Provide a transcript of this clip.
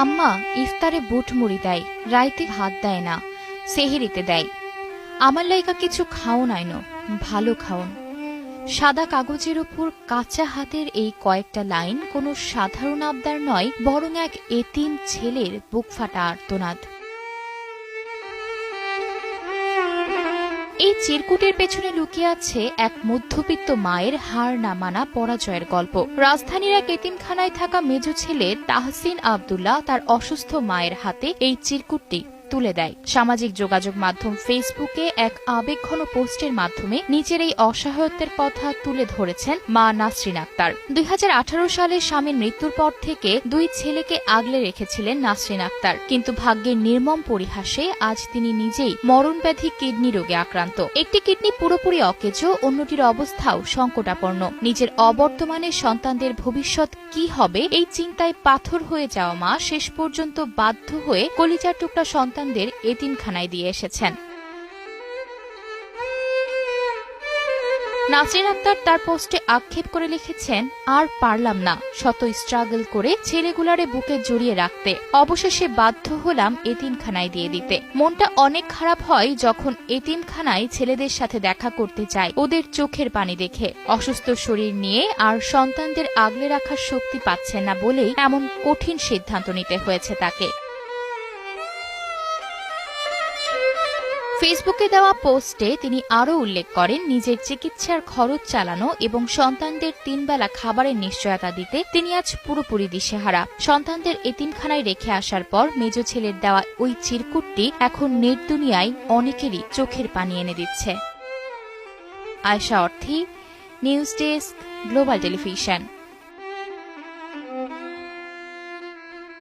আম্মা ইফতারে বুট মুড়ি দেয়, রাইতে ভাত দেয় না, সেহেরিতে দেয়। আমার লাইগা কিছু খাওন আইনো, ভালো খাওন। সাদা কাগজের উপর কাঁচা হাতের এই কয়েকটা লাইন কোনো সাধারণ আবদার নয়, বরং এক এতিম ছেলের বুকফাটা আর্তনাদ। এই চিরকুটের পেছনে লুকিয়ে আছে এক মধ্যবিত্ত মায়ের হার না মানা পরাজয়ের গল্প। রাজধানীর এক এতিমখানায় থাকা মেজো ছেলে তাহসিন আব্দুল্লাহ তার অসুস্থ মায়ের হাতে এই চিরকুটটি তুলে দেয়। সামাজিক যোগাযোগ মাধ্যম ফেসবুকে এক আবেগঘন পোস্টের মাধ্যমে নিজের এই অসহায়ত্বের কথা তুলে ধরেছেন মা নাসরিন আক্তার। 2018 সালে স্বামীর মৃত্যুর পর থেকে দুই ছেলেকে আগলে রেখেছিলেন নাসরিন আক্তার, কিন্তু ভাগ্যের নির্মম পরিহাসে আজ তিনি নিজেই মরণব্যাধি কিডনি রোগে আক্রান্ত। একটি কিডনি পুরোপুরি অকেজো, অন্যটির অবস্থাও সংকটাপন্ন। নিজের অবর্তমানে সন্তানদের ভবিষ্যৎ কি হবে এই চিন্তায় পাথর হয়ে যাওয়া মা শেষ পর্যন্ত বাধ্য হয়ে কলিজার টুকরা সন্তানদের এতিমখানায় দিয়ে এসেছেন। নাসরিন আক্তার তার পোস্টে আক্ষেপ করে লিখেছেন, আর পারলাম না শত স্ট্রাগল করে ছেলেগুলারে বুকে জড়িয়ে রাখতে, অবশেষে বাধ্য হলাম এতিমখানায় দিয়ে দিতে। মনটা অনেক খারাপ হয় যখন এতিমখানায় ছেলেদের সাথে দেখা করতে চায় ওদের চোখের পানি দেখে। অসুস্থ শরীর নিয়ে আর সন্তানদের আগলে রাখার শক্তি পাচ্ছেন না বলেই এমন কঠিন সিদ্ধান্ত নিতে হয়েছে তাকে। ফেসবুকে দেওয়া পোস্টে তিনি আরও উল্লেখ করেন, নিজের চিকিৎসার খরচ চালানো এবং সন্তানদের 3 বেলা খাবারের নিশ্চয়তা দিতে তিনি আজ পুরোপুরি দিশেহারা। সন্তানদের এতিমখানায় রেখে আসার পর মেজো ছেলের দেওয়া ওই চিরকুটটি এখন নেটদুনিয়ায় অনেকেরই চোখের পানি এনে দিচ্ছে। আয়েশা অর্থী, নিউজ ডেস্ক, গ্লোবাল টেলিভিশন।